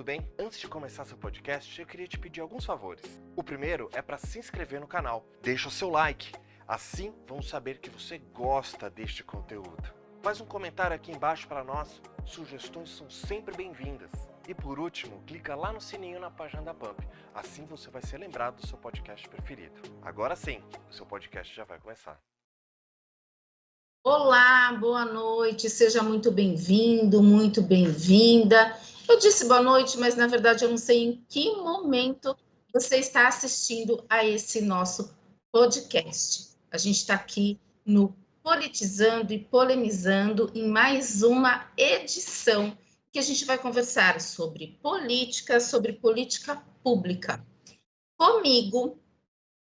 tudo bem? Antes de começar seu podcast, eu queria te pedir alguns favores. O primeiro é para se inscrever no canal. Deixa o seu like, assim vamos saber que você gosta deste conteúdo. Faz um comentário aqui embaixo para nós, sugestões são sempre bem-vindas. E por último, clica lá no sininho na página da Pump, assim você vai ser lembrado do seu podcast preferido. Agora sim, o seu podcast já vai começar. Olá, boa noite, seja muito bem-vindo, muito bem-vinda. Eu disse boa noite, mas na verdade eu não sei em que momento você está assistindo a esse nosso podcast. A gente está aqui no Politizando e Polemizando em mais uma edição que a gente vai conversar sobre política pública. Comigo,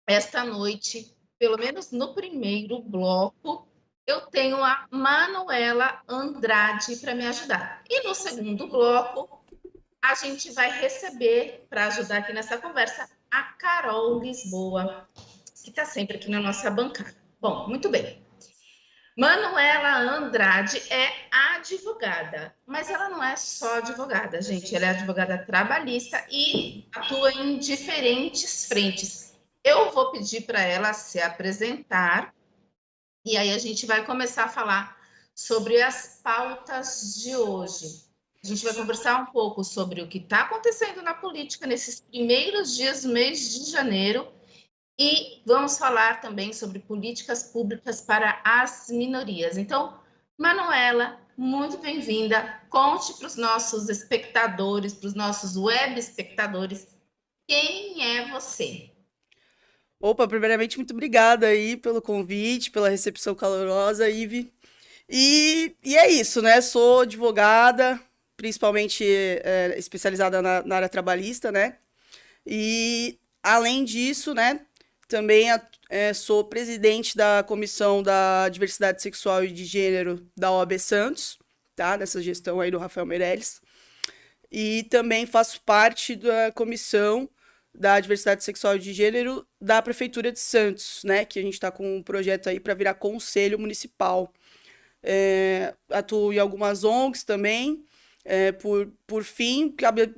esta noite, pelo menos no primeiro bloco, eu tenho a Manuela Andrade para me ajudar. E no segundo bloco, a gente vai receber, para ajudar aqui nessa conversa, a Carol Lisboa, que está sempre aqui na nossa bancada. Bom, muito bem. Manuela Andrade é advogada, mas ela não é só advogada, gente. Ela é advogada trabalhista e atua em diferentes frentes. Eu vou pedir para ela se apresentar e aí a gente vai começar a falar sobre as pautas de hoje. A gente vai conversar um pouco sobre o que está acontecendo na política nesses primeiros dias do mês de janeiro e vamos falar também sobre políticas públicas para as minorias. Então, Manuela, muito bem-vinda. Conte para os nossos espectadores, para os nossos web espectadores, quem é você? Opa, primeiramente, muito obrigada aí pelo convite, pela recepção calorosa, Ive. E é isso, né? Sou advogada, principalmente especializada na área trabalhista, né? E, além disso, né, também sou presidente da Comissão da Diversidade Sexual e de Gênero da OAB Santos, tá? Dessa gestão aí do Rafael Meirelles. E também faço parte da Comissão da Diversidade Sexual e de Gênero da Prefeitura de Santos, né? Que a gente está com um projeto aí para virar conselho municipal. Atuo em algumas ONGs também. Por fim, cabe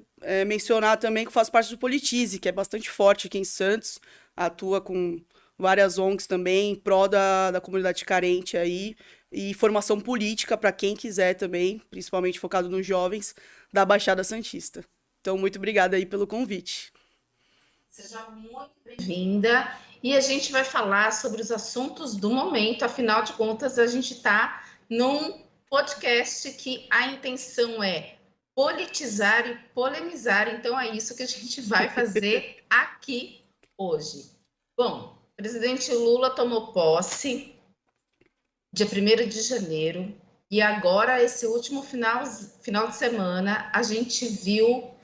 mencionar também que faço parte do Politize, que é bastante forte aqui em Santos. Atua com várias ONGs também, em prol da comunidade carente aí. E formação política para quem quiser também, principalmente focado nos jovens, da Baixada Santista. Então, muito obrigada aí pelo convite. Seja muito bem-vinda. E a gente vai falar sobre os assuntos do momento. Afinal de contas, a gente está num podcast que a intenção é politizar e polemizar. Então, é isso que a gente vai fazer aqui hoje. Bom, o presidente Lula tomou posse dia 1º de janeiro. E agora, esse último final de semana, a gente viu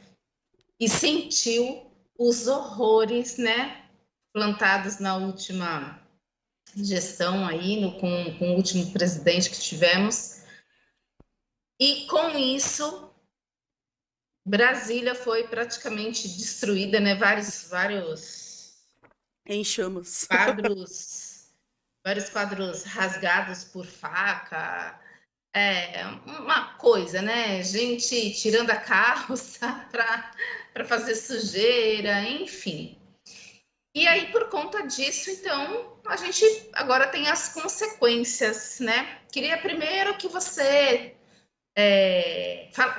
e sentiu os horrores, né, plantados na última gestão aí, com o último presidente que tivemos. E com isso, Brasília foi praticamente destruída, né? Vários em chamas. Vários quadros rasgados por faca. Uma coisa, né? Gente tirando a calça para fazer sujeira, enfim. E aí, por conta disso, então, a gente agora tem as consequências, né? Queria primeiro que você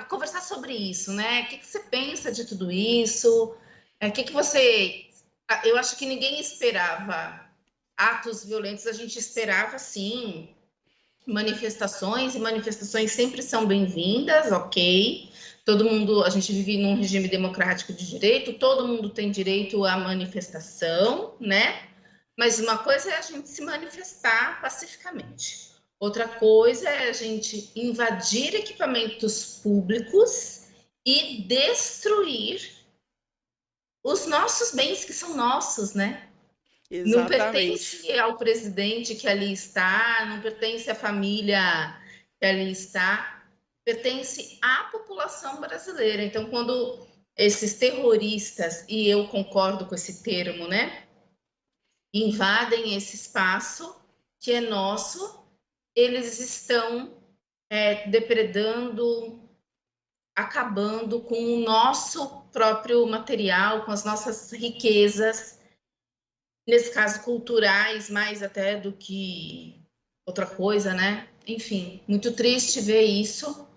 conversar sobre isso, né? O que você pensa de tudo isso? Eu acho que ninguém esperava atos violentos, a gente esperava, sim, manifestações, e manifestações sempre são bem-vindas, ok? Todo mundo, a gente vive num regime democrático de direito, todo mundo tem direito à manifestação, né? Mas uma coisa é a gente se manifestar pacificamente. Outra coisa é a gente invadir equipamentos públicos e destruir os nossos bens, que são nossos, né? Exatamente. Não pertence ao presidente que ali está, não pertence à família que ali está, pertence à população brasileira. Então, quando esses terroristas, e eu concordo com esse termo, né, invadem esse espaço que é nosso, eles estão depredando acabando com o nosso próprio material, com as nossas riquezas, nesse caso culturais, mais até do que outra coisa, né? Enfim, muito triste ver isso,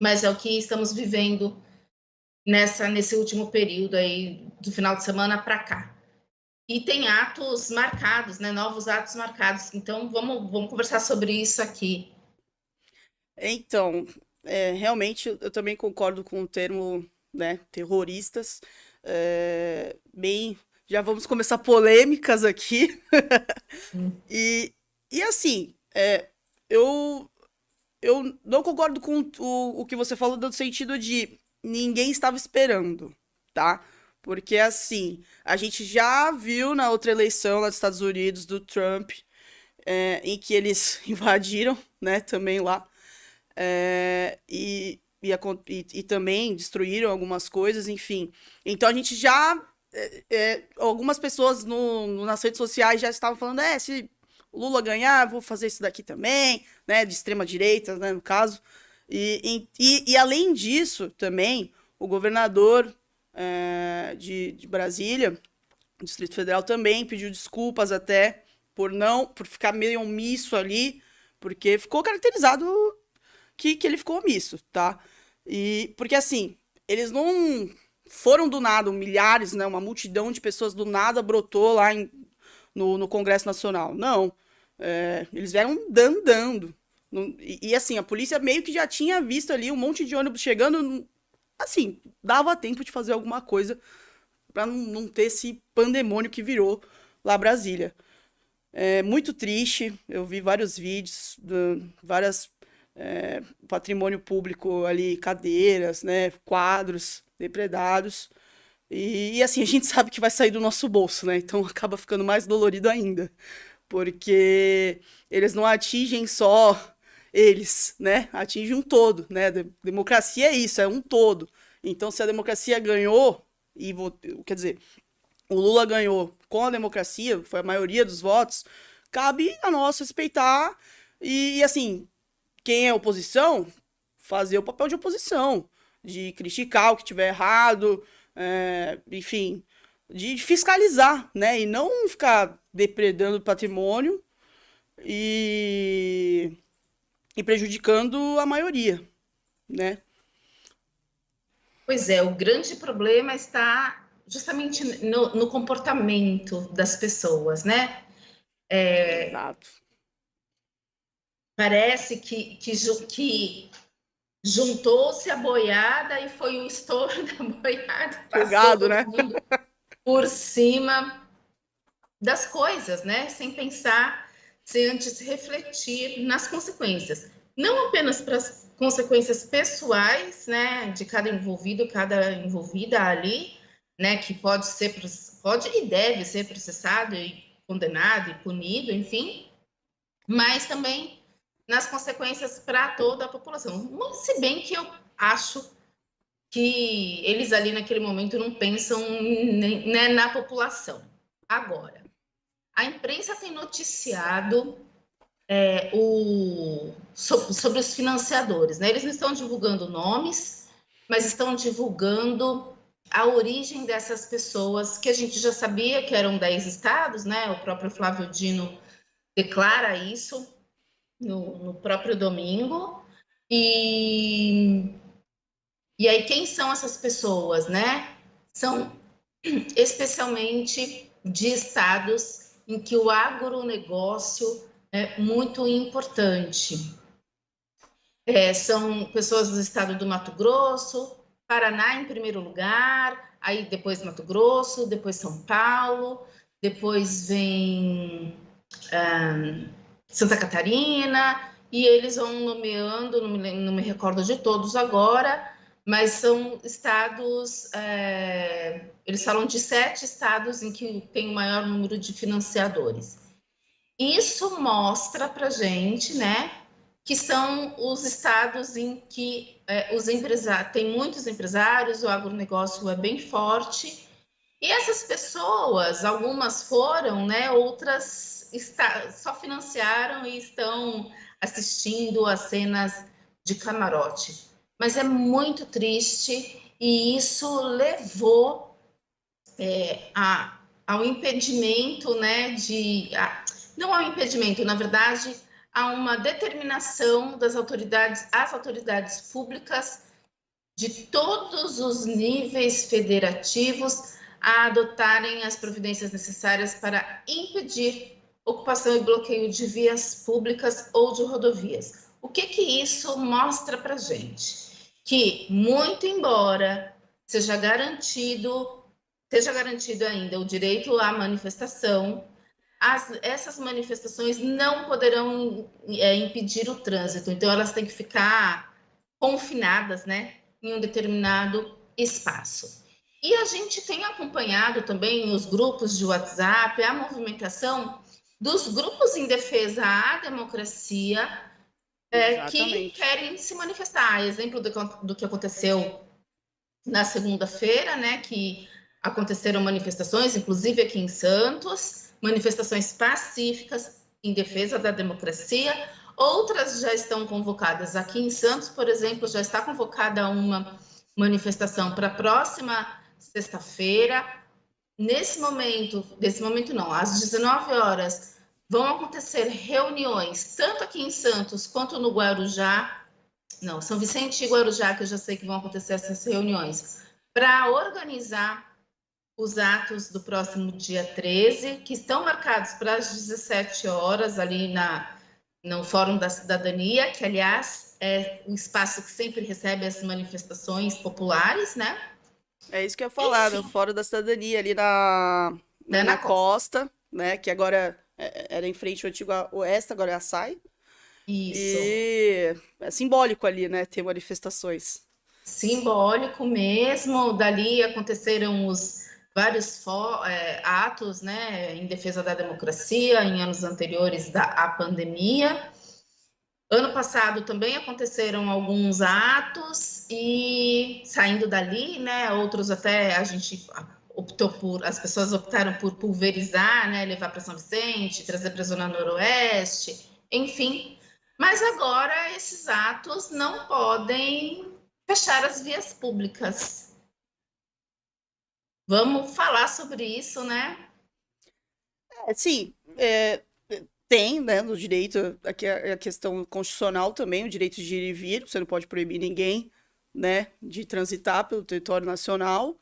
mas é o que estamos vivendo nesse último período aí, do final de semana para cá. E tem atos marcados, né? Novos atos marcados. Então, vamos conversar sobre isso aqui. Então, realmente eu também concordo com o termo, né, terroristas. Já vamos começar polêmicas aqui. E assim, eu não concordo com o que você falou no sentido de ninguém estava esperando, tá? Porque assim, a gente já viu na outra eleição lá dos Estados Unidos, do Trump, em que eles invadiram, né, também lá. E também destruíram algumas coisas, enfim. Então a gente já. Algumas pessoas nas redes sociais já estavam falando: se o Lula ganhar, vou fazer isso daqui também, né? De extrema direita, né, no caso. E além disso, também, o governador de Brasília, o Distrito Federal, também pediu desculpas até por ficar meio omisso ali, porque ficou caracterizado que ele ficou omisso, tá? Porque assim, eles não foram do nada, milhares, né? Uma multidão de pessoas do nada brotou lá no Congresso Nacional. Não. Eles vieram andando. E assim, a polícia meio que já tinha visto ali um monte de ônibus chegando. Assim, dava tempo de fazer alguma coisa para não ter esse pandemônio que virou lá Brasília. É muito triste. Eu vi vários vídeos, patrimônio público ali, cadeiras, né, quadros depredados. E assim, a gente sabe que vai sair do nosso bolso, né? Então acaba ficando mais dolorido ainda. Porque eles não atingem só eles, né? Atingem um todo, né? Democracia é isso, é um todo. Então, se a democracia ganhou, quer dizer, o Lula ganhou com a democracia, foi a maioria dos votos, cabe a nós respeitar e assim, quem é oposição, fazer o papel de oposição, de criticar o que tiver errado, enfim, de fiscalizar, né? E não ficar depredando o patrimônio e prejudicando a maioria, né? Pois é, o grande problema está justamente no comportamento das pessoas, né? Exato. Parece que juntou-se a boiada e foi o estouro da boiada. Jogado, né? Por cima das coisas, né? Sem pensar, sem antes refletir nas consequências. Não apenas para as consequências pessoais, né? De cada envolvido, cada envolvida ali, né? Que pode e deve ser processado e condenado e punido, enfim. Mas também nas consequências para toda a população. Se bem que eu acho que eles ali naquele momento não pensam, né, na população. Agora, a imprensa tem noticiado sobre os financiadores, né? Eles não estão divulgando nomes, mas estão divulgando a origem dessas pessoas, que a gente já sabia que eram 10 estados, né? O próprio Flávio Dino declara isso no próprio domingo. E aí, quem são essas pessoas, né? São especialmente de estados em que o agronegócio é muito importante. São pessoas do estado do Mato Grosso, Paraná em primeiro lugar, aí depois Mato Grosso, depois São Paulo, depois vem Santa Catarina, e eles vão nomeando, não me recordo de todos agora, mas são estados, eles falam de 7 estados em que tem o maior número de financiadores. Isso mostra para a gente, né, que são os estados em que tem muitos empresários, o agronegócio é bem forte, e essas pessoas, algumas foram, né, outras só financiaram e estão assistindo às cenas de camarote. mas é muito triste e isso levou ao impedimento, né, não ao impedimento, na verdade, a uma determinação das autoridades, as autoridades públicas de todos os níveis federativos a adotarem as providências necessárias para impedir ocupação e bloqueio de vias públicas ou de rodovias. O que isso mostra para a gente? Que, muito embora seja garantido ainda o direito à manifestação, essas manifestações não poderão impedir o trânsito, então elas têm que ficar confinadas, né, em um determinado espaço. E a gente tem acompanhado também nos grupos de WhatsApp a movimentação dos grupos em defesa à democracia que querem se manifestar. Exemplo do que aconteceu na segunda-feira, né, que aconteceram manifestações, inclusive aqui em Santos, manifestações pacíficas em defesa da democracia. Outras já estão convocadas. Aqui em Santos, por exemplo, já está convocada uma manifestação para a próxima sexta-feira. Nesse momento não, às 19 horas, vão acontecer reuniões, tanto aqui em Santos quanto no Guarujá, não, São Vicente e Guarujá, que eu já sei que vão acontecer essas reuniões, para organizar os atos do próximo dia 13, que estão marcados para as 17 horas, ali no Fórum da Cidadania, que, aliás, é o espaço que sempre recebe as manifestações populares, né? É isso que eu ia falar, no Fórum da Cidadania, ali na Costa, né? Que agora era em frente ao antigo Oeste, agora é a SAI. Isso. E é simbólico ali, né? Ter manifestações. Simbólico mesmo. Dali aconteceram os vários atos, né, em defesa da democracia em anos anteriores à pandemia. Ano passado também aconteceram alguns atos e saindo dali, né, outros até a gente as pessoas optaram por pulverizar, né, levar para São Vicente, trazer para a Zona Noroeste, enfim. Mas agora esses atos não podem fechar as vias públicas. Vamos falar sobre isso, né? Sim, tem, né, no direito, aqui a questão constitucional também, o direito de ir e vir, você não pode proibir ninguém, né, de transitar pelo território nacional.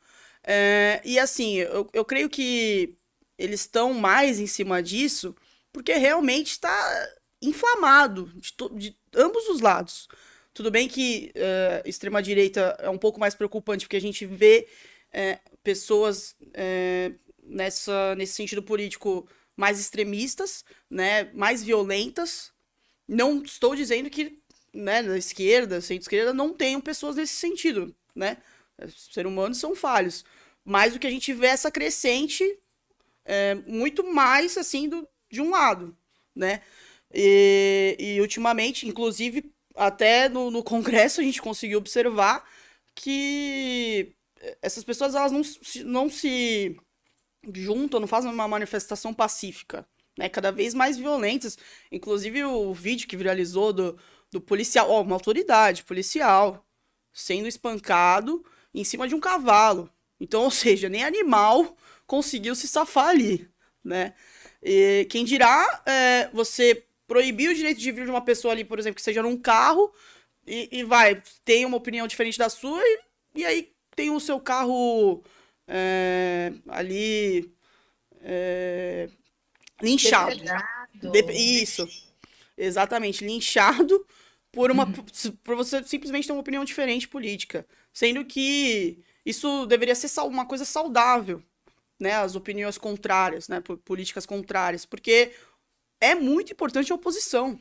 E assim, eu creio que eles estão mais em cima disso, porque realmente está inflamado de ambos os lados. Tudo bem que extrema-direita é um pouco mais preocupante, porque a gente vê pessoas nesse sentido político mais extremistas, né, mais violentas. Não estou dizendo que, né, na esquerda, centro-esquerda, não tenham pessoas nesse sentido, né? Os seres humanos são falhos. Mas o que a gente vê é essa crescente muito mais, assim, de um lado, né? E ultimamente, inclusive, até no Congresso, a gente conseguiu observar que essas pessoas, elas não se juntam, não fazem uma manifestação pacífica, né? Cada vez mais violentas. Inclusive, o vídeo que viralizou do policial, uma autoridade policial, sendo espancado em cima de um cavalo. Então, ou seja, nem animal conseguiu se safar ali, né? E quem dirá você proibir o direito de vir de uma pessoa ali, por exemplo, que seja num carro e tem uma opinião diferente da sua e aí tem o seu carro ali linchado. Isso, exatamente, linchado por você simplesmente ter uma opinião diferente política, sendo que isso deveria ser uma coisa saudável, né, as opiniões contrárias, né, políticas contrárias, porque é muito importante a oposição,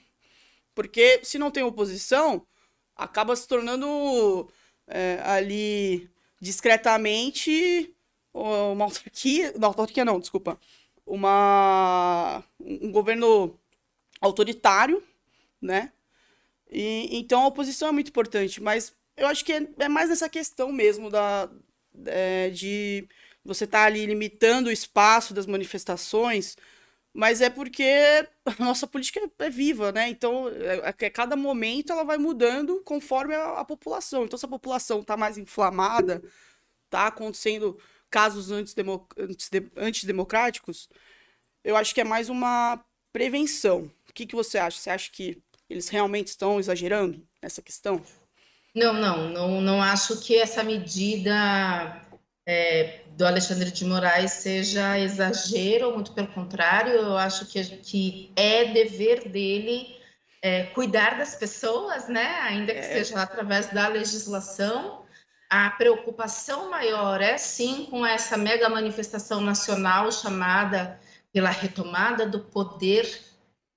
porque se não tem oposição, acaba se tornando ali discretamente uma autarquia não, desculpa, um governo autoritário, né? E então a oposição é muito importante, mas eu acho que é mais nessa questão mesmo de você estar ali limitando o espaço das manifestações mas é porque a nossa política é viva, né? Então, a cada momento ela vai mudando conforme a população. Então, se a população está mais inflamada, está acontecendo casos antidemocráticos, eu acho que é mais uma prevenção. O que você acha? Você acha que eles realmente estão exagerando nessa questão? Não acho que essa medida do Alexandre de Moraes seja exagero, muito pelo contrário, eu acho que é dever dele cuidar das pessoas, né? Ainda que seja através da legislação. A preocupação maior é sim com essa mega manifestação nacional chamada pela retomada do poder,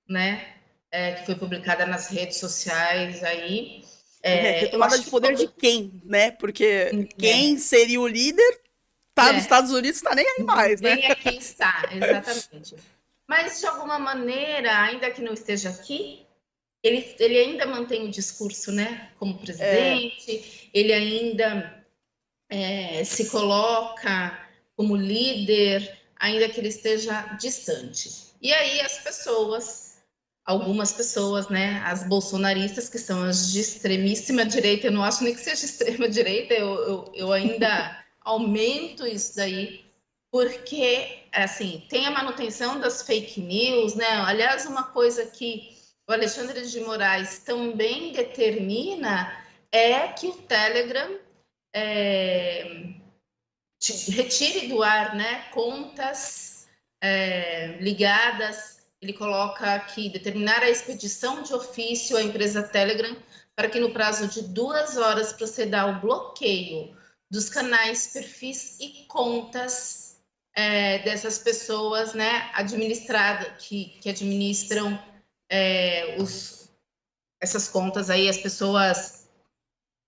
né? Que foi publicada nas redes sociais aí. Eu Retomada acho de que poder de quem, né? Porque quem seria o líder tá nos Estados Unidos, tá nem aí mais, né? Nem aqui está, exatamente. Mas, de alguma maneira, ainda que não esteja aqui, ele ainda mantém o discurso, né? Como presidente, ele ainda se coloca como líder, ainda que ele esteja distante. E aí as pessoas, algumas pessoas, né? As bolsonaristas, que são as de extremíssima direita, eu não acho nem que seja extrema direita, eu ainda aumento isso daí, porque, assim, tem a manutenção das fake news, né? Aliás, uma coisa que o Alexandre de Moraes também determina é que o Telegram retire do ar, né, contas ligadas. Ele coloca aqui, determinar a expedição de ofício à empresa Telegram para que no prazo de 2 horas proceda ao bloqueio dos canais, perfis e contas dessas pessoas, né, que administram essas contas aí, as pessoas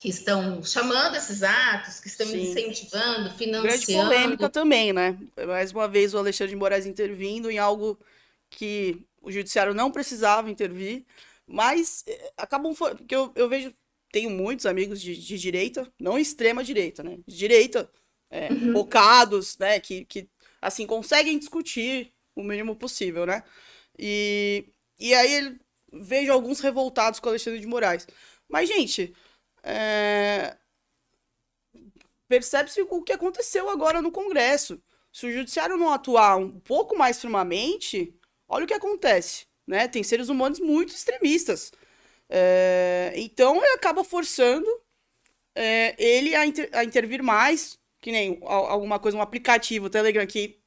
que estão chamando esses atos, que estão incentivando, financiando. Grande polêmica também, né? Mais uma vez o Alexandre de Moraes intervindo em algo que o judiciário não precisava intervir, mas acabam... Porque eu vejo, tenho muitos amigos de direita, não extrema direita, né? De direita, focados, né? Que, assim, conseguem discutir o mínimo possível, né? E aí vejo alguns revoltados com o Alexandre de Moraes. Mas, gente... percebe-se o que aconteceu agora no Congresso. Se o judiciário não atuar um pouco mais firmemente, olha o que acontece, né? Tem seres humanos muito extremistas. Então, ele acaba forçando ele a intervir mais, que nem alguma coisa, um aplicativo, o Telegram, que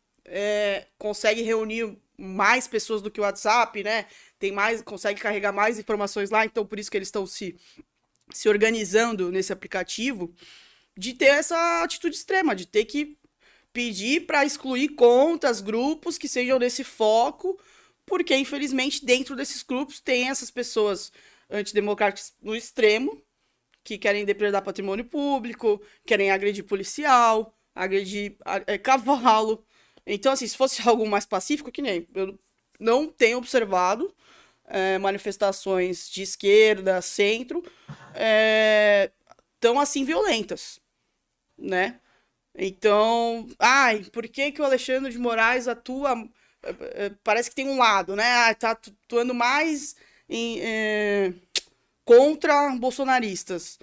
consegue reunir mais pessoas do que o WhatsApp, né? Consegue carregar mais informações lá, então por isso que eles estão se organizando nesse aplicativo, de ter essa atitude extrema, de ter que pedir para excluir contas, grupos que sejam desse foco, porque infelizmente dentro desses grupos tem essas pessoas antidemocráticas no extremo, que querem depredar patrimônio público, querem agredir policial, agredir cavalo. Então, assim, se fosse algo mais pacífico, que nem eu não tenho observado manifestações de esquerda, centro, tão assim violentas, né? Então, por que o Alexandre de Moraes atua, parece que tem um lado, né? Tá atuando mais contra bolsonaristas.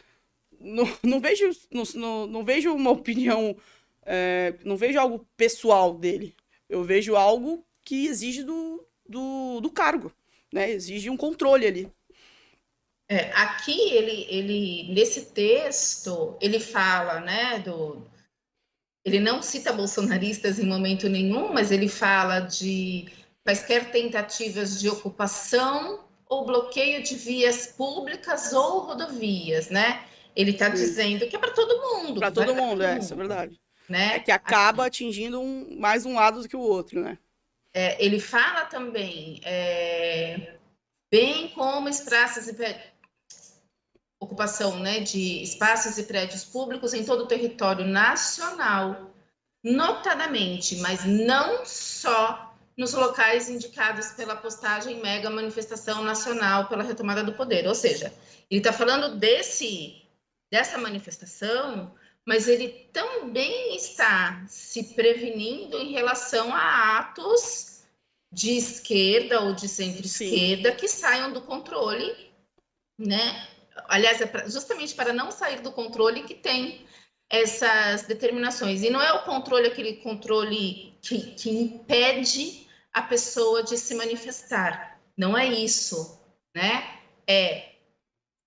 Não vejo uma opinião, não vejo algo pessoal dele. Eu vejo algo que exige do cargo, né? Exige um controle ali. Aqui, ele nesse texto, ele fala, né, ele não cita bolsonaristas em momento nenhum, mas ele fala de quaisquer tentativas de ocupação ou bloqueio de vias públicas ou rodovias, né? Ele está dizendo que é para todo mundo. Para todo mundo, isso é verdade. Né? É que acaba atingindo mais um lado do que o outro, né? Ele fala também, bem como praças e ocupação, né, de espaços e prédios públicos em todo o território nacional, notadamente, mas não só nos locais indicados pela postagem mega manifestação nacional pela retomada do poder. Ou seja, ele está falando dessa manifestação, mas ele também está se prevenindo em relação a atos de esquerda ou de Sim. centro-esquerda que saiam do controle, né? Aliás, justamente para não sair do controle que tem essas determinações. E não é o controle, aquele controle que impede a pessoa de se manifestar. Não é isso, né? É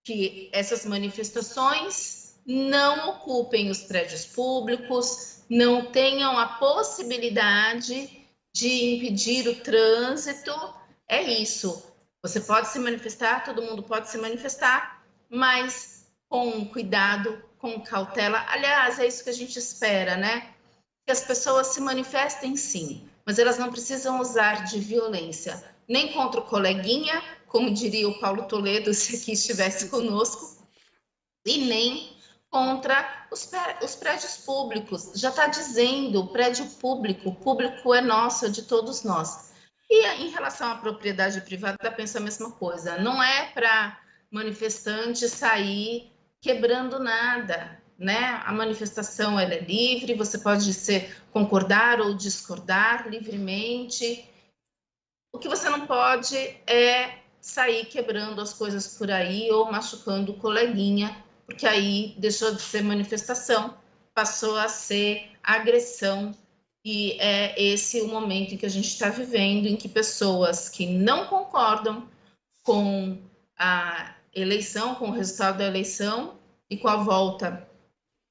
que essas manifestações não ocupem os prédios públicos, não tenham a possibilidade de impedir o trânsito. É isso. Você pode se manifestar, todo mundo pode se manifestar, mas com cuidado, com cautela. Aliás, é isso que a gente espera, né? Que as pessoas se manifestem, sim, mas elas não precisam usar de violência, nem contra o coleguinha, como diria o Paulo Toledo, se aqui estivesse conosco, e nem contra os prédios públicos. Já está dizendo, prédio público, o público é nosso, é de todos nós. E em relação à propriedade privada, penso a mesma coisa. Não é para manifestante sair quebrando nada, né? A manifestação ela é livre, você pode concordar ou discordar livremente. O que você não pode é sair quebrando as coisas por aí ou machucando o coleguinha, porque aí deixou de ser manifestação, passou a ser agressão. E é esse o momento em que a gente está vivendo, em que pessoas que não concordam com a eleição, com o resultado da eleição e com a volta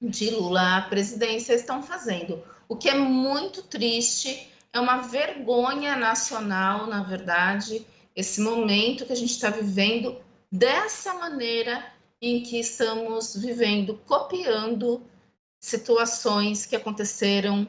de Lula à presidência estão fazendo. O que é muito triste, é uma vergonha nacional, na verdade, esse momento que a gente está vivendo dessa maneira em que estamos vivendo, copiando situações que aconteceram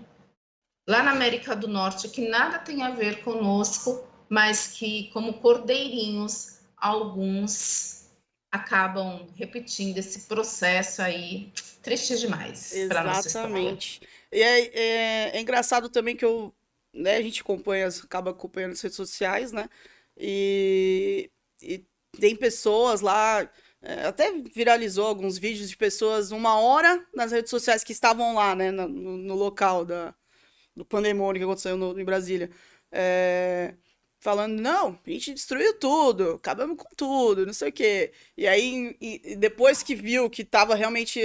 lá na América do Norte, que nada tem a ver conosco, mas que, como cordeirinhos, alguns acabam repetindo esse processo aí, triste demais para nossa história. Exatamente. E é engraçado também que a gente acaba acompanhando as redes sociais, né? E tem pessoas lá, até viralizou alguns vídeos de pessoas 1 hora nas redes sociais que estavam lá, né? No local do pandemônio que aconteceu em Brasília. Falando, não, a gente destruiu tudo, acabamos com tudo, não sei o quê. E aí, depois que viu que estava realmente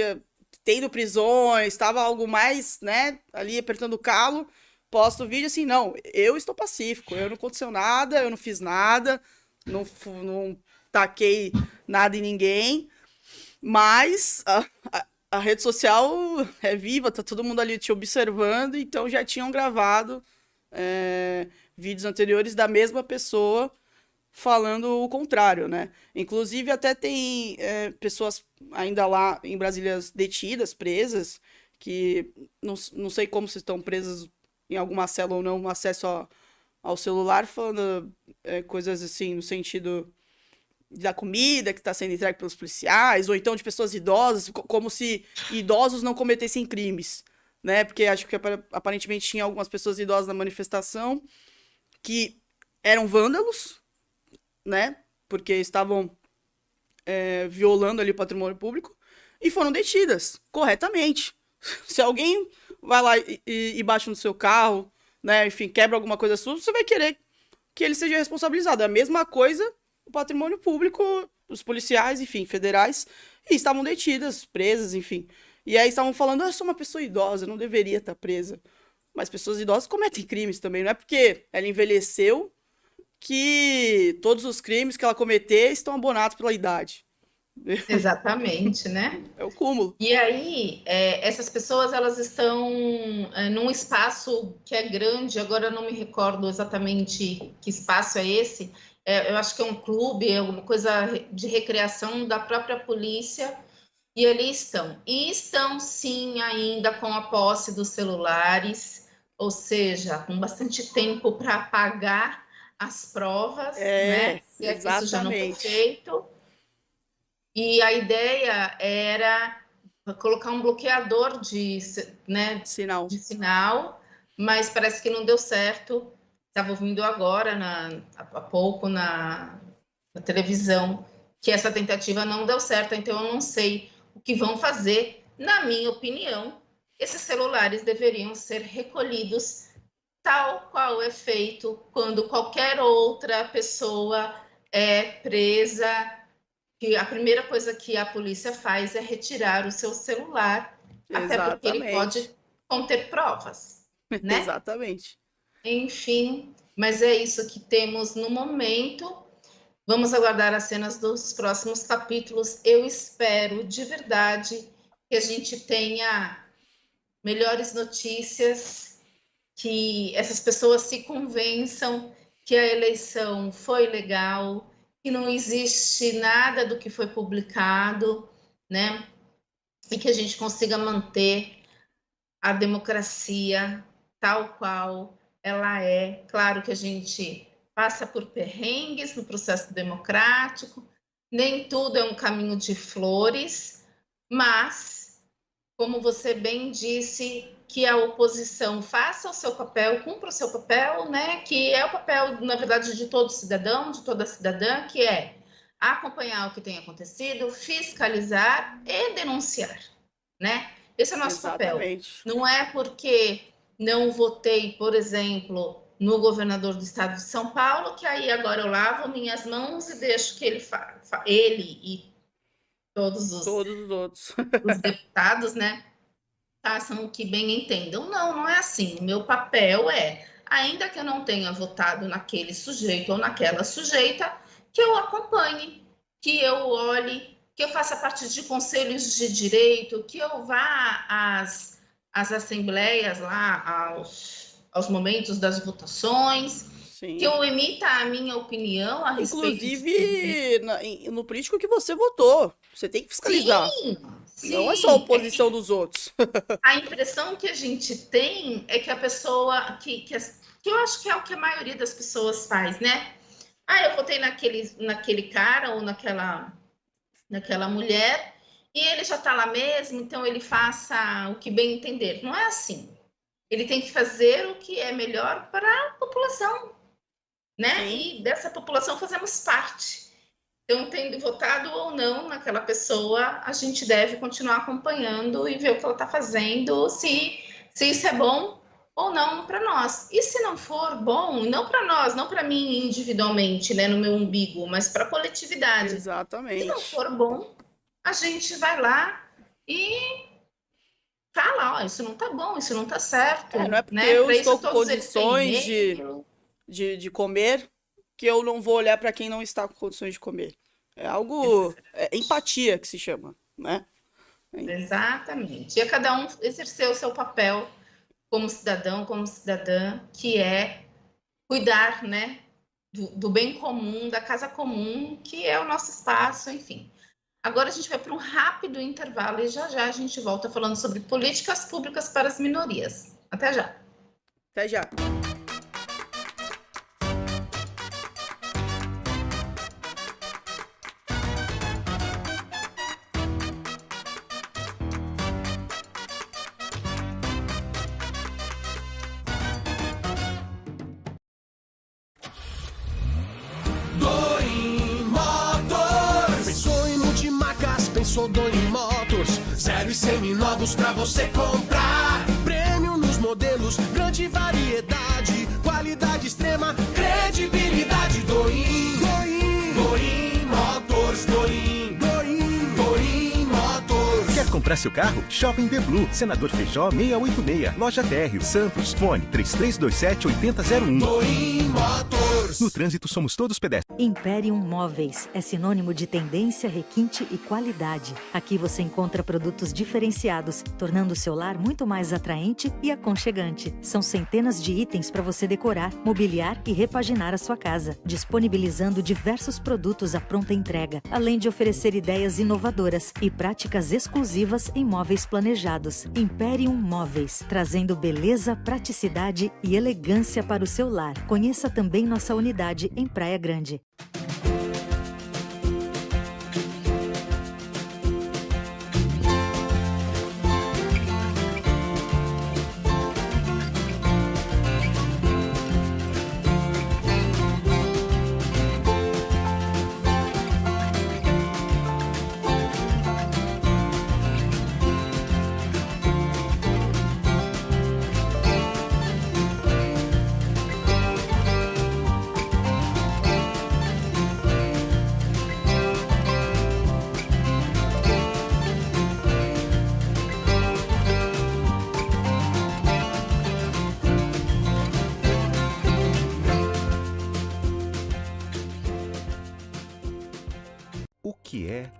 tendo prisões, estava algo mais, né, ali apertando o calo, posta o vídeo assim, não, eu estou pacífico, eu não aconteceu nada, eu não fiz nada, não taquei nada em ninguém, mas a rede social é viva, tá todo mundo ali te observando, então já tinham gravado vídeos anteriores da mesma pessoa falando o contrário, né? Inclusive até tem pessoas ainda lá em Brasília detidas, presas, que não sei como se estão presas em alguma cela ou não, acesso ao celular, falando coisas assim, no sentido da comida que está sendo entregue pelos policiais, ou então de pessoas idosas, como se idosos não cometessem crimes, né? Porque acho que aparentemente tinha algumas pessoas idosas na manifestação que eram vândalos, né? Porque estavam violando ali o patrimônio público e foram detidas corretamente. Se alguém vai lá e bate no seu carro, né? Enfim, quebra alguma coisa sua, você vai querer que ele seja responsabilizado. É a mesma coisa o patrimônio público, os policiais, enfim, federais, e estavam detidas, presas, enfim. E aí estavam falando, eu sou uma pessoa idosa, eu não deveria estar presa. Mas pessoas idosas cometem crimes também, não é porque ela envelheceu que todos os crimes que ela cometer estão abonados pela idade. Exatamente, né? É o cúmulo. E aí, essas pessoas, elas estão num espaço que é grande, agora eu não me recordo exatamente que espaço é esse, eu acho que é um clube, é alguma coisa de recreação da própria polícia, e ali estão. E estão, sim, ainda com a posse dos celulares, ou seja, com bastante tempo para apagar as provas, né? Se é que isso já não foi feito. E a ideia era colocar um bloqueador de sinal, mas parece que não deu certo. Estava ouvindo agora, há pouco, na televisão, que essa tentativa não deu certo, então eu não sei o que vão fazer. Na minha opinião, esses celulares deveriam ser recolhidos tal qual é feito quando qualquer outra pessoa é presa, que a primeira coisa que a polícia faz é retirar o seu celular, até porque ele pode conter provas, né? Exatamente. Enfim, mas é isso que temos no momento. Vamos aguardar as cenas dos próximos capítulos. Eu espero, de verdade, que a gente tenha melhores notícias, que essas pessoas se convençam que a eleição foi legal, que não existe nada do que foi publicado, né? E que a gente consiga manter a democracia tal qual ela é. Claro que a gente passa por perrengues no processo democrático, nem tudo é um caminho de flores, mas, como você bem disse, que a oposição faça o seu papel, cumpra o seu papel, né? Que é o papel, na verdade, de todo cidadão, de toda cidadã, que é acompanhar o que tem acontecido, fiscalizar e denunciar, né? Esse é o nosso papel. Não é porque não votei, por exemplo, no governador do estado de São Paulo, que aí agora eu lavo minhas mãos e deixo que ele e todos os outros os deputados, né, façam o que bem entendam. Não, não é assim. O meu papel é, ainda que eu não tenha votado naquele sujeito ou naquela sujeita, que eu acompanhe, que eu olhe, que eu faça parte de conselhos de direito, que eu vá às assembleias lá, aos momentos das votações, sim, que eu emita a minha opinião a respeito... Inclusive, no político que você votou. Você tem que fiscalizar. Sim, sim. Não é só a oposição dos outros. A impressão que a gente tem é que a pessoa... que eu acho que é o que a maioria das pessoas faz, né? Ah, eu votei naquele cara ou naquela mulher e ele já está lá mesmo, então ele faça o que bem entender. Não é assim. Ele tem que fazer o que é melhor para a população, né? Sim. E dessa população fazemos parte. Então, tendo votado ou não naquela pessoa, a gente deve continuar acompanhando e ver o que ela está fazendo, se isso é bom ou não para nós. E se não for bom, não para nós, não para mim individualmente, né, no meu umbigo, mas para a coletividade. Exatamente. Se não for bom, a gente vai lá e fala, ó, isso não tá bom, isso não tá certo. Não é porque, né, eu estou com condições de comer que eu não vou olhar para quem não está com condições de comer. É algo... É empatia que se chama, né? Exatamente. E a cada um exercer o seu papel como cidadão, como cidadã, que é cuidar, né, do bem comum, da casa comum, que é o nosso espaço, enfim. Agora a gente vai para um rápido intervalo e já a gente volta falando sobre políticas públicas para as minorias. Até já. Até já. Sou Doim Motors, 0 e seminovos pra você comprar. Prêmio nos modelos, grande variedade, qualidade extrema, credibilidade. Doim Motors, Doim Motors. Quer comprar seu carro? Shopping The Blue, Senador Feijó 686, Loja Térreo, Santos, fone 3327-8001. Doim Motors. No trânsito somos todos pedestres. Imperium Móveis é sinônimo de tendência, requinte e qualidade. Aqui você encontra produtos diferenciados, tornando o seu lar muito mais atraente e aconchegante. São centenas de itens para você decorar, mobiliar e repaginar a sua casa, disponibilizando diversos produtos à pronta entrega, além de oferecer ideias inovadoras e práticas exclusivas em móveis planejados. Imperium Móveis, trazendo beleza, praticidade e elegância para o seu lar. Conheça também nossa unidade em Praia Grande.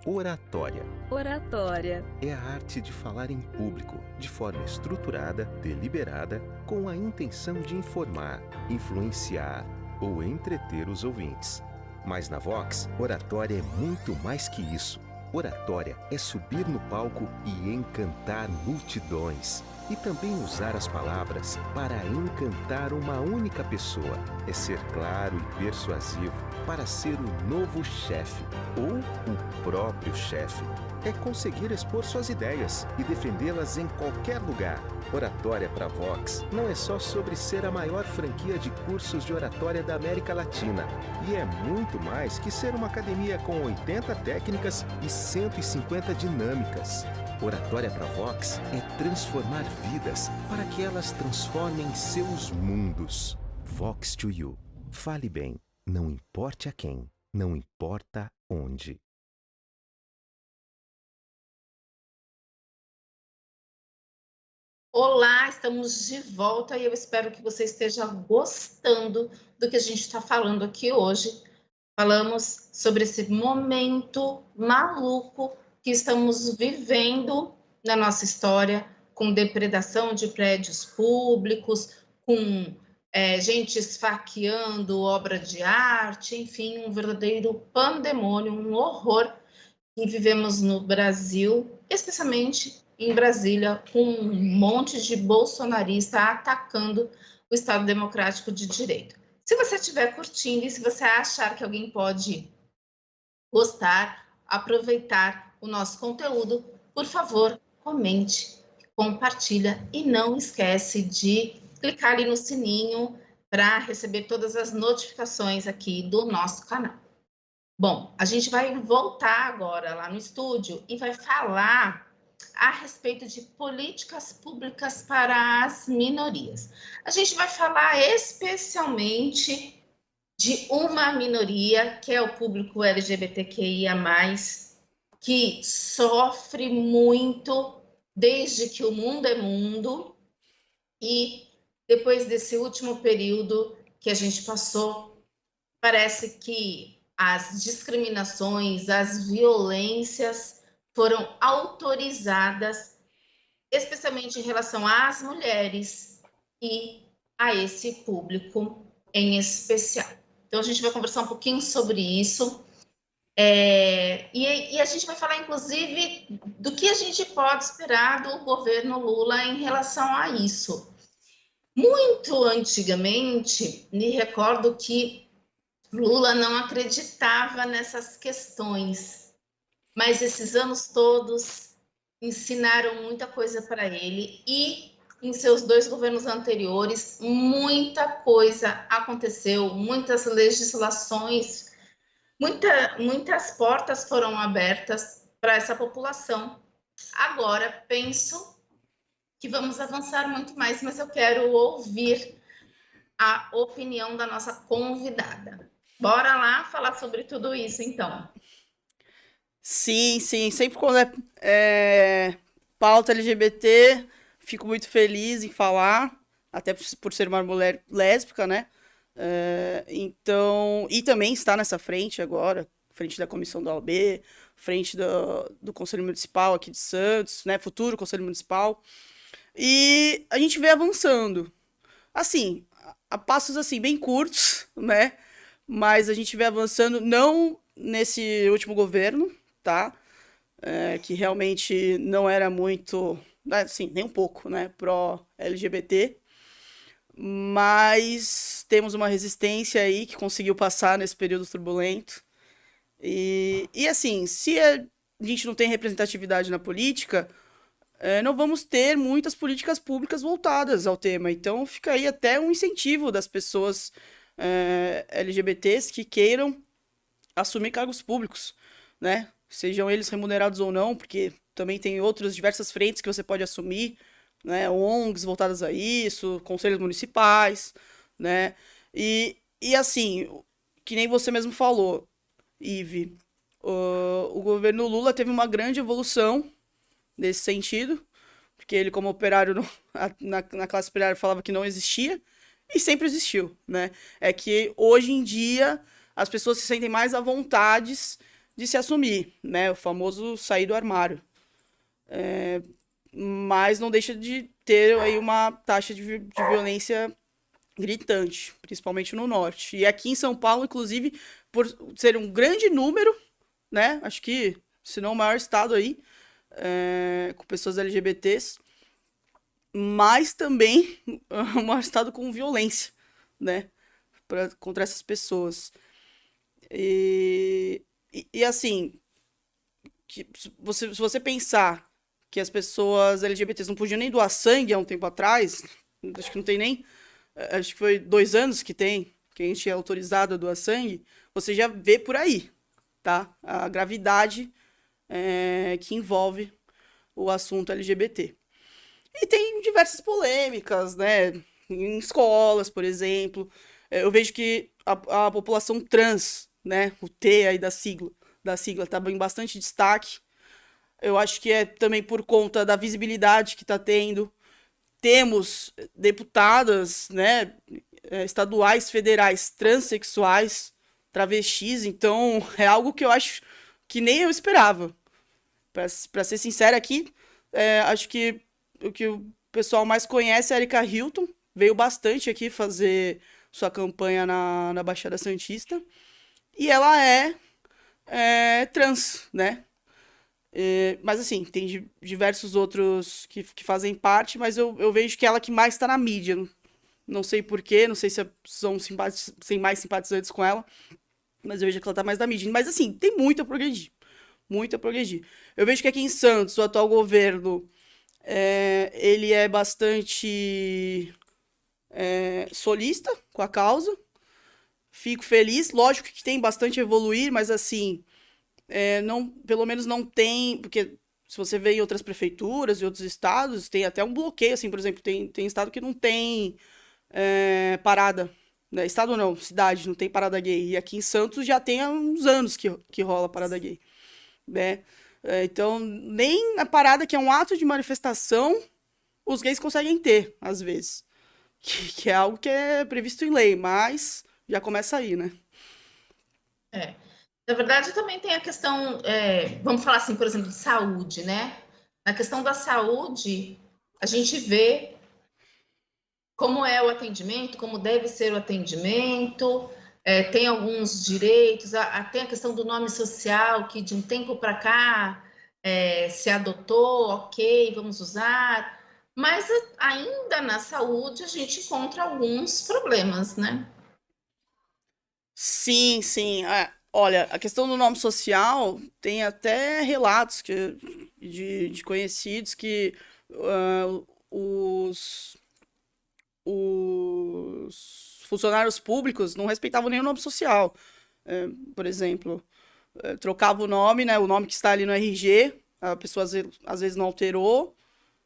oratória. Oratória. É a arte de falar em público, de forma estruturada, deliberada, com a intenção de informar, influenciar ou entreter os ouvintes. Mas na Vox, oratória é muito mais que isso. Oratória é subir no palco e encantar multidões. E também usar as palavras para encantar uma única pessoa. É ser claro e persuasivo para ser o novo chefe ou o próprio chefe. É conseguir expor suas ideias e defendê-las em qualquer lugar. Oratória para Vox não é só sobre ser a maior franquia de cursos de oratória da América Latina. E é muito mais que ser uma academia com 80 técnicas e 150 dinâmicas. Oratória para Vox é transformar vidas para que elas transformem seus mundos. Vox to You. Fale bem, não importe a quem, não importa onde. Olá, estamos de volta e eu espero que você esteja gostando do que a gente está falando aqui hoje. Falamos sobre esse momento maluco que estamos vivendo na nossa história, com depredação de prédios públicos, com gente esfaqueando obra de arte, enfim, um verdadeiro pandemônio, um horror que vivemos no Brasil, especialmente em Brasília, com um monte de bolsonarista atacando o Estado Democrático de Direito. Se você estiver curtindo e se você achar que alguém pode gostar, aproveitar o nosso conteúdo, por favor, comente, compartilha e não esquece de clicar ali no sininho para receber todas as notificações aqui do nosso canal. Bom, a gente vai voltar agora lá no estúdio e vai falar a respeito de políticas públicas para as minorias. A gente vai falar especialmente de uma minoria, que é o público LGBTQIA+, que sofre muito desde que o mundo é mundo, e depois desse último período que a gente passou, parece que as discriminações, as violências foram autorizadas, especialmente em relação às mulheres e a esse público em especial. Então, a gente vai conversar um pouquinho sobre isso. E a gente vai falar, inclusive, do que a gente pode esperar do governo Lula em relação a isso. Muito antigamente, me recordo que Lula não acreditava nessas questões, mas esses anos todos ensinaram muita coisa para ele e em seus 2 governos anteriores, muita coisa aconteceu, muitas legislações, muitas portas foram abertas para essa população. Agora, penso que vamos avançar muito mais, mas eu quero ouvir a opinião da nossa convidada. Bora lá falar sobre tudo isso, então. Sim, sempre quando é pauta LGBT, fico muito feliz em falar, até por ser uma mulher lésbica, né? Então, e também está nessa frente agora, frente da comissão da OAB, frente do Conselho Municipal aqui de Santos, né? Futuro Conselho Municipal. E a gente vem avançando, assim, a passos assim bem curtos, né? Mas a gente vem avançando, não nesse último governo, tá? Que realmente não era muito, assim, nem um pouco, né? Pró-LGBT. Mas temos uma resistência aí que conseguiu passar nesse período turbulento. E assim, se a gente não tem representatividade na política, não vamos ter muitas políticas públicas voltadas ao tema. Então fica aí até um incentivo das pessoas LGBTs que queiram assumir cargos públicos, né? Sejam eles remunerados ou não, porque também tem outras diversas frentes que você pode assumir, né? ONGs voltadas a isso, conselhos municipais, né? E assim, que nem você mesmo falou, Ive, o governo Lula teve uma grande evolução nesse sentido, porque ele, como operário na classe operária, falava que não existia, e sempre existiu, né? É que hoje em dia as pessoas se sentem mais à vontade de se assumir, né? O famoso sair do armário. Mas não deixa de ter aí uma taxa de violência gritante, principalmente no norte. E aqui em São Paulo, inclusive, por ser um grande número, né? Acho que, se não o maior estado aí, com pessoas LGBTs, mas também o maior estado com violência, né? Contra essas pessoas. E assim, se você pensar que as pessoas LGBTs não podiam nem doar sangue há um tempo atrás, acho que não tem nem, acho que foi 2 anos que a gente é autorizado a doar sangue, você já vê por aí, tá? A gravidade que envolve o assunto LGBT. E tem diversas polêmicas, né? Em escolas, por exemplo. Eu vejo que a população trans, né? O T aí da sigla tá em bastante destaque. Eu acho que é também por conta da visibilidade que está tendo. Temos deputadas, né, estaduais, federais, transexuais, travestis, então é algo que eu acho que nem eu esperava. Para ser sincera aqui, acho que o que o pessoal mais conhece é a Erika Hilton, veio bastante aqui fazer sua campanha na Baixada Santista, e ela é trans, né? Mas assim, tem diversos outros que fazem parte, mas eu vejo que ela que mais está na mídia. Não sei porquê, não sei se são mais simpatizantes com ela, mas eu vejo que ela tá mais na mídia. Mas assim, tem muito a progredir. Muito a progredir. Eu vejo que aqui em Santos, o atual governo, ele é bastante solista com a causa. Fico feliz. Lógico que tem bastante a evoluir, mas assim... pelo menos não tem, porque se você vê em outras prefeituras e outros estados, tem até um bloqueio, assim, por exemplo, tem estado que não tem parada, né? Estado não, cidade, não tem parada gay, e aqui em Santos já tem há uns anos que rola parada gay, né? Então, nem a parada, que é um ato de manifestação, os gays conseguem ter, às vezes, que é algo que é previsto em lei, mas já começa aí, né? Na verdade, também tem a questão, vamos falar assim, por exemplo, de saúde, né? Na questão da saúde, a gente vê como é o atendimento, como deve ser o atendimento, tem alguns direitos, tem a questão do nome social, que de um tempo para cá se adotou, ok, vamos usar, mas ainda na saúde a gente encontra alguns problemas, né? Sim, sim. Olha, a questão do nome social tem até relatos de conhecidos que os funcionários públicos não respeitavam nem o nome social. Por exemplo, trocava o nome, né? O nome que está ali no RG, a pessoa às vezes não alterou,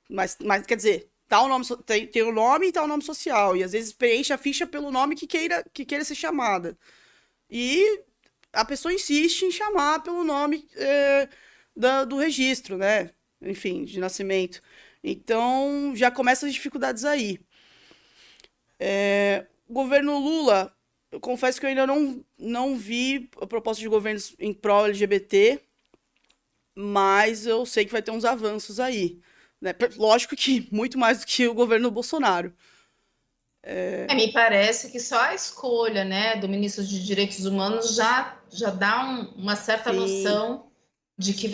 mas quer dizer, tá o nome, tem o nome e tá o nome social, e às vezes preenche a ficha pelo nome que queira ser chamada. E a pessoa insiste em chamar pelo nome do registro, né? Enfim, de nascimento. Então, já começam as dificuldades aí. O governo Lula, eu confesso que eu ainda não vi a proposta de governos em pró-LGBT, mas eu sei que vai ter uns avanços aí, né? Lógico que muito mais do que o governo Bolsonaro. Me parece que só a escolha, né, do ministro de Direitos Humanos já dá uma certa noção de que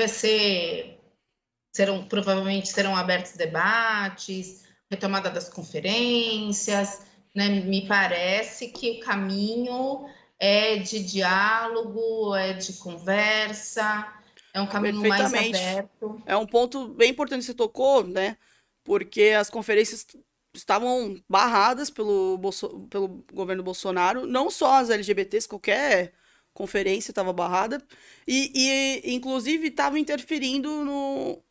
provavelmente serão abertos debates, retomada das conferências, né? Me parece que o caminho é de diálogo, é de conversa, é um caminho mais aberto. É um ponto bem importante que você tocou, né? Porque as conferências estavam barradas pelo governo Bolsonaro, não só as LGBTs, qualquer conferência estava barrada, e inclusive estava interferindo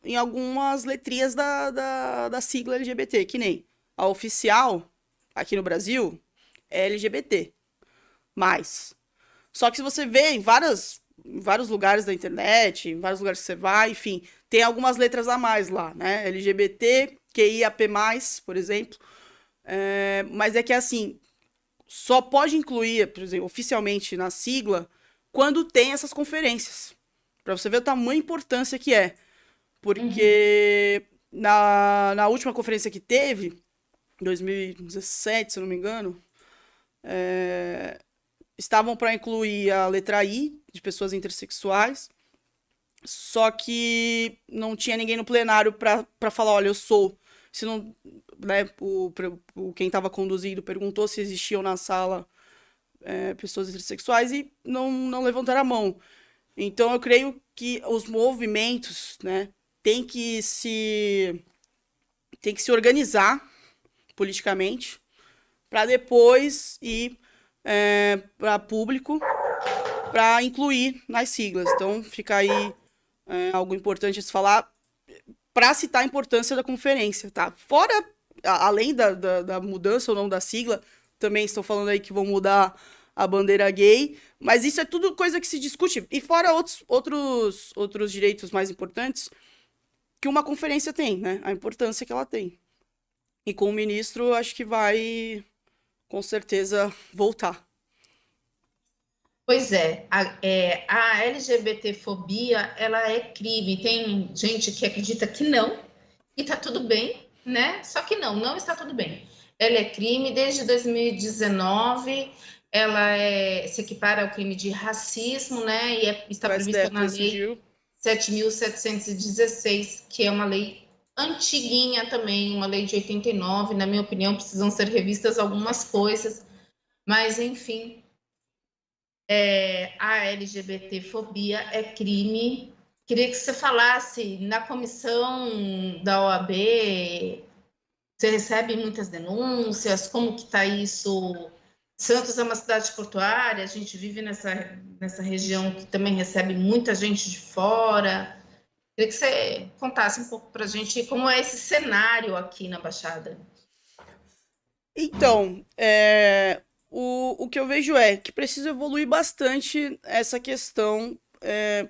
em algumas letrinhas da sigla LGBT, que nem a oficial, aqui no Brasil, é LGBT+. Só que se você vê em vários lugares da internet, em vários lugares que você vai, enfim, tem algumas letras a mais lá, né? LGBT, QIAP+, por exemplo. Mas é que, assim, só pode incluir, por exemplo, oficialmente na sigla, quando tem essas conferências. Pra você ver o tamanho e importância que é. Porque na última conferência que teve, em 2017, se eu não me engano, estavam para incluir a letra I, de pessoas intersexuais, só que não tinha ninguém no plenário para falar, olha, eu sou. Se não, né, quem estava conduzindo perguntou se existiam na sala pessoas intersexuais e não levantaram a mão. Então, eu creio que os movimentos, né, têm que se organizar politicamente para depois ir para público para incluir nas siglas. Então, fica aí algo importante a se falar para citar a importância da conferência, tá? Fora, além da mudança ou não da sigla, também estão falando aí que vão mudar a bandeira gay, mas isso é tudo coisa que se discute. E fora outros direitos mais importantes que uma conferência tem, né? A importância que ela tem. E com o ministro, acho que vai, com certeza, voltar. Pois é, a LGBTfobia, ela é crime. Tem gente que acredita que não, e tá tudo bem, né? Só que não está tudo bem. Ela é crime desde 2019, ela se equipara ao crime de racismo, né? E está prevista na lei 7.716, que é uma lei antiguinha também, uma lei de 89. Na minha opinião, precisam ser revistas algumas coisas, mas enfim... a LGBTfobia é crime. Queria que você falasse, na comissão da OAB, você recebe muitas denúncias, como que está isso? Santos é uma cidade portuária, a gente vive nessa região que também recebe muita gente de fora. Queria que você contasse um pouco para a gente como é esse cenário aqui na Baixada. Então, o que eu vejo é que precisa evoluir bastante essa questão,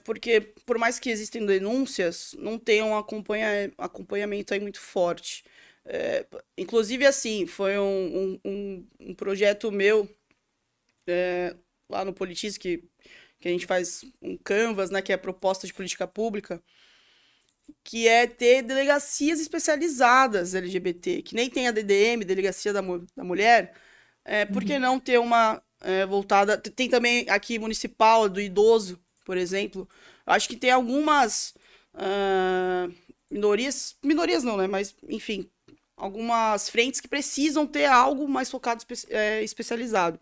porque por mais que existem denúncias, não tem um acompanhamento aí muito forte. Inclusive, assim, foi um projeto meu lá no Politize, que a gente faz um Canvas, né, que é a proposta de política pública, que é ter delegacias especializadas LGBT, que nem tem a DDM, Delegacia da Mulher. Por que não ter uma voltada... Tem também aqui municipal, do idoso, por exemplo. Acho que tem algumas minorias não, né? Mas, enfim, algumas frentes que precisam ter algo mais focado, especializado.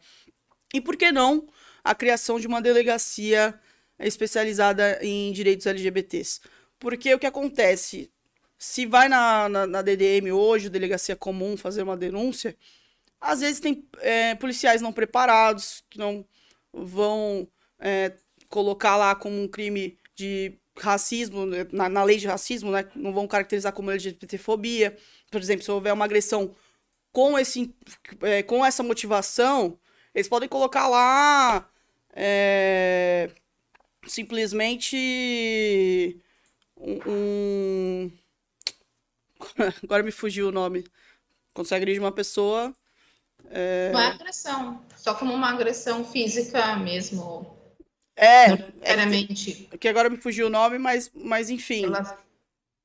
E por que não a criação de uma delegacia especializada em direitos LGBTs? Porque o que acontece? Se vai na DDM hoje, Delegacia Comum, fazer uma denúncia... Às vezes tem policiais não preparados, que não vão colocar lá como um crime de racismo, na lei de racismo, né? Não vão caracterizar como LGBTfobia. Por exemplo, se houver uma agressão com essa motivação, eles podem colocar lá simplesmente Agora me fugiu o nome. Consegue agredir uma pessoa... Uma agressão, só como uma agressão física mesmo. Não necessariamente. Que agora me fugiu o nome, mas enfim.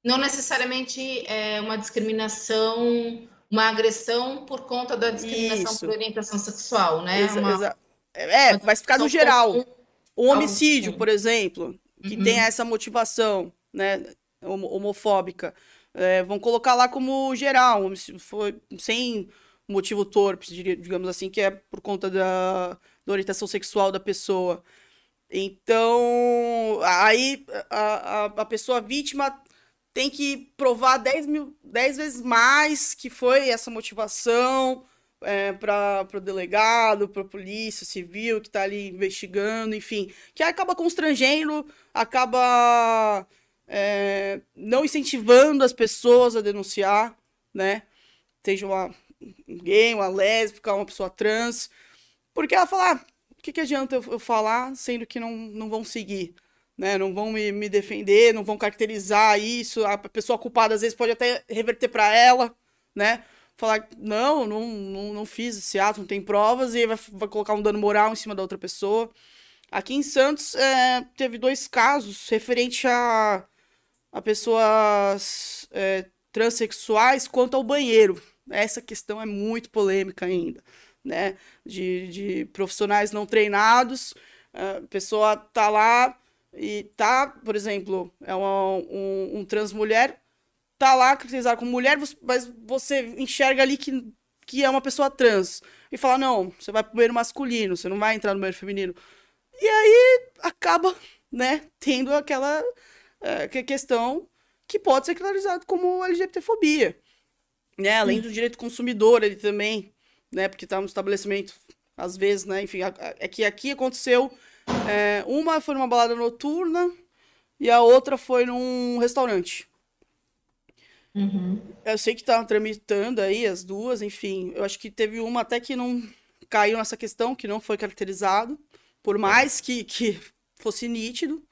Não necessariamente uma discriminação, uma agressão por conta da discriminação por orientação sexual, né? Vai ficar no geral. Um homicídio, por exemplo, que tem essa motivação, né, homofóbica. Vão colocar lá como geral, foi sem motivo torpe, digamos assim, que é por conta da orientação sexual da pessoa. Então, aí a pessoa vítima tem que provar 10 vezes mais que foi essa motivação para o delegado, para a polícia civil que está ali investigando, enfim, que acaba constrangendo, acaba não incentivando as pessoas a denunciar, né? Seja uma gay, uma lésbica, uma pessoa trans, porque ela fala, o que adianta eu falar, sendo que não vão seguir, né? Não vão me defender, não vão caracterizar isso, a pessoa culpada às vezes pode até reverter para ela, né? Falar, não fiz esse ato, não tem provas, e vai colocar um dano moral em cima da outra pessoa. Aqui em Santos teve 2 casos referente a pessoas transexuais quanto ao banheiro. Essa questão é muito polêmica ainda, né? De profissionais não treinados, a pessoa tá lá e tá, por exemplo, é um trans mulher, tá lá caracterizado como mulher, mas você enxerga ali que é uma pessoa trans. E fala, não, você vai pro banheiro masculino, você não vai entrar no banheiro feminino. E aí acaba, né, tendo aquela questão que pode ser caracterizado como LGBTfobia, né? Além do direito consumidor, ele também, né? Porque tá no estabelecimento, às vezes, né? Enfim, é que aqui aconteceu, uma foi numa balada noturna e a outra foi num restaurante. Eu sei que tá tramitando aí as duas, enfim, eu acho que teve uma até que não caiu nessa questão, que não foi caracterizado, por mais que fosse nítido.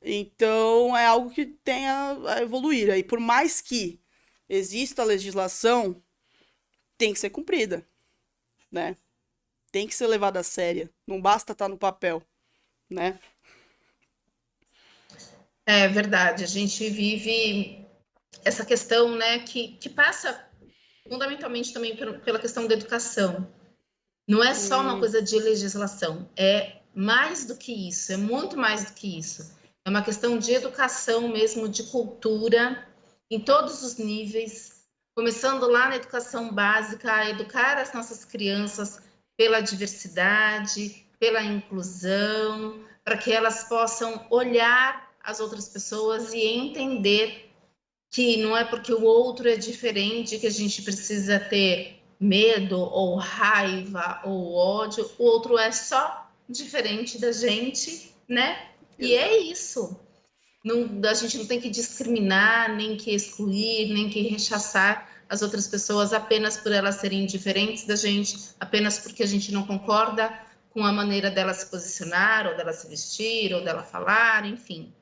Então, é algo que tem a evoluir. Aí, por mais que exista a legislação, tem que ser cumprida, né? Tem que ser levada a sério. Não basta estar no papel, né? É verdade, a gente vive essa questão, né, que passa fundamentalmente também pela questão da educação. Não é só uma coisa de legislação, é mais do que isso, é muito mais do que isso. É uma questão de educação mesmo, de cultura, em todos os níveis, começando lá na educação básica, a educar as nossas crianças pela diversidade, pela inclusão, para que elas possam olhar as outras pessoas e entender que não é porque o outro é diferente que a gente precisa ter medo ou raiva ou ódio, o outro é só diferente da gente, né? E é isso. Não, a gente não tem que discriminar, nem que excluir, nem que rechaçar as outras pessoas apenas por elas serem diferentes da gente, apenas porque a gente não concorda com a maneira dela se posicionar, ou dela se vestir, ou dela falar, enfim.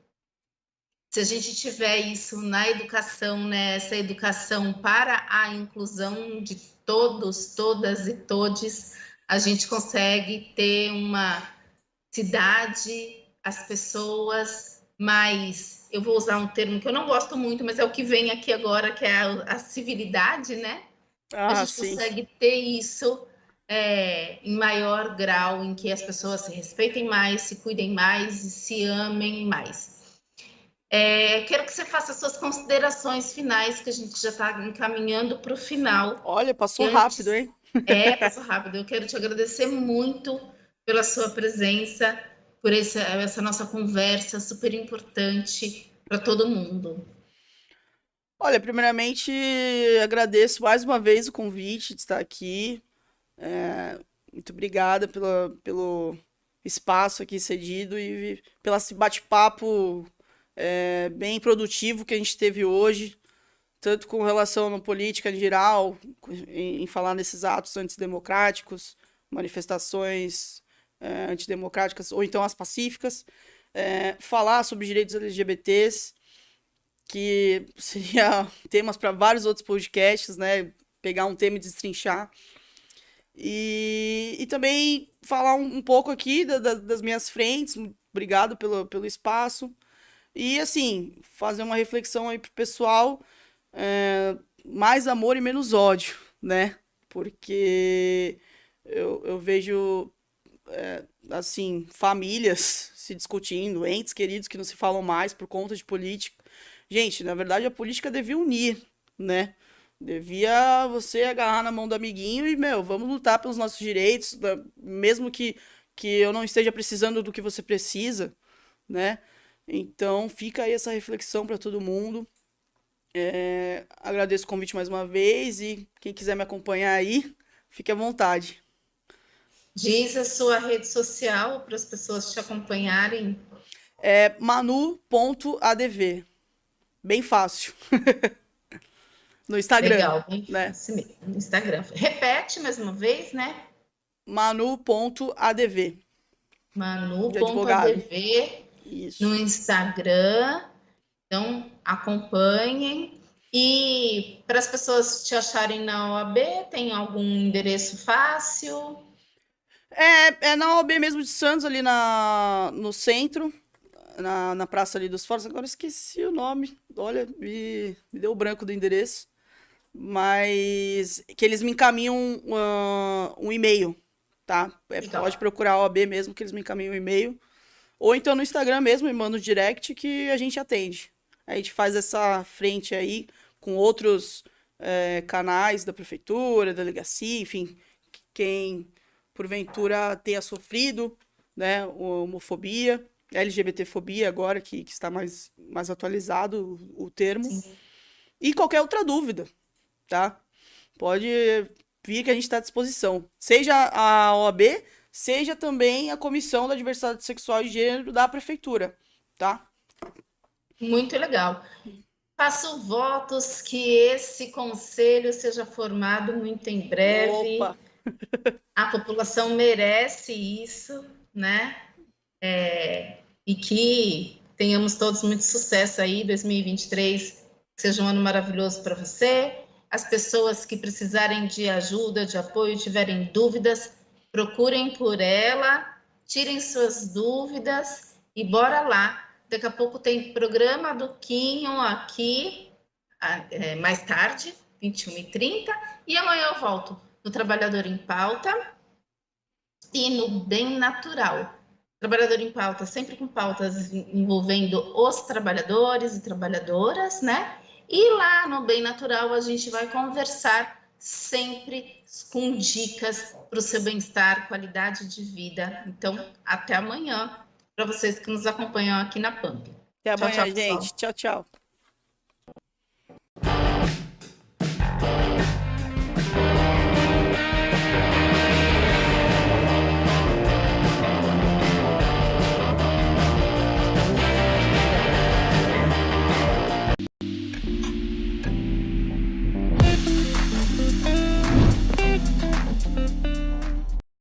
Se a gente tiver isso na educação, né, essa educação para a inclusão de todos, todas e todes, a gente consegue ter uma cidade, as pessoas mais, eu vou usar um termo que eu não gosto muito, mas é o que vem aqui agora, que é a civilidade, né? A gente consegue ter isso em maior grau, em que as pessoas se respeitem mais, se cuidem mais e se amem mais. Quero que você faça as suas considerações finais, que a gente já está encaminhando para o final. Olha, passou rápido, hein? Passou rápido. Eu quero te agradecer muito pela sua presença, por essa nossa conversa super importante para todo mundo. Olha, primeiramente, agradeço mais uma vez o convite de estar aqui. Muito obrigada pelo espaço aqui cedido e pelo esse bate-papo bem produtivo que a gente teve hoje, tanto com relação à política em geral, em falar nesses atos antidemocráticos, manifestações antidemocráticas, ou então as pacíficas, falar sobre direitos LGBTs, que seria temas para vários outros podcasts, né? Pegar um tema e destrinchar. E também falar um pouco aqui das minhas frentes. Obrigado pelo espaço. E, assim, fazer uma reflexão aí pro pessoal, mais amor e menos ódio, né? Porque eu vejo, assim, famílias se discutindo, entes queridos que não se falam mais por conta de política. Gente, na verdade, a política devia unir, né? Devia você agarrar na mão do amiguinho e, vamos lutar pelos nossos direitos, mesmo que eu não esteja precisando do que você precisa, né? Então, fica aí essa reflexão para todo mundo. Agradeço o convite mais uma vez e quem quiser me acompanhar aí, fique à vontade. Diz a sua rede social para as pessoas te acompanharem. Manu.adv. Bem fácil. No Instagram. Legal, bem né? fácil mesmo. No Instagram. Repete mais uma vez, né? Manu.adv. Manu.adv. Isso. No Instagram. Então, acompanhem. E para as pessoas te acharem na OAB, tem algum endereço fácil? É na OAB mesmo de Santos, ali no centro, na Praça ali dos Foros. Agora eu esqueci o nome. Olha, me deu o branco do endereço. Mas que eles me encaminham um e-mail, tá? Legal. Pode procurar a OAB mesmo, que eles me encaminham um e-mail. Ou então no Instagram mesmo, me manda um direct que a gente atende. A gente faz essa frente aí com outros canais da prefeitura, delegacia, enfim, quem porventura tenha sofrido, né, homofobia, LGBTfobia agora, que está mais atualizado o termo. Sim. E qualquer outra dúvida, tá? Pode vir que a gente está à disposição. Seja a OAB, seja também a Comissão da Diversidade Sexual e Gênero da Prefeitura, tá? Muito legal. Faço votos que esse conselho seja formado muito em breve. Opa! A população merece isso, né? E que tenhamos todos muito sucesso aí, 2023, seja um ano maravilhoso para você. As pessoas que precisarem de ajuda, de apoio, tiverem dúvidas, procurem por ela, tirem suas dúvidas e bora lá. Daqui a pouco tem programa do Quinho aqui, mais tarde, 21h30, e amanhã eu volto no Trabalhador em Pauta e no Bem Natural. Trabalhador em Pauta, sempre com pautas envolvendo os trabalhadores e trabalhadoras, né? E lá no Bem Natural a gente vai conversar sempre com dicas para o seu bem-estar, qualidade de vida. Então, até amanhã, para vocês que nos acompanham aqui na Pampa. Até Tchau, amanhã, tchau, pessoal. gente. Tchau, tchau.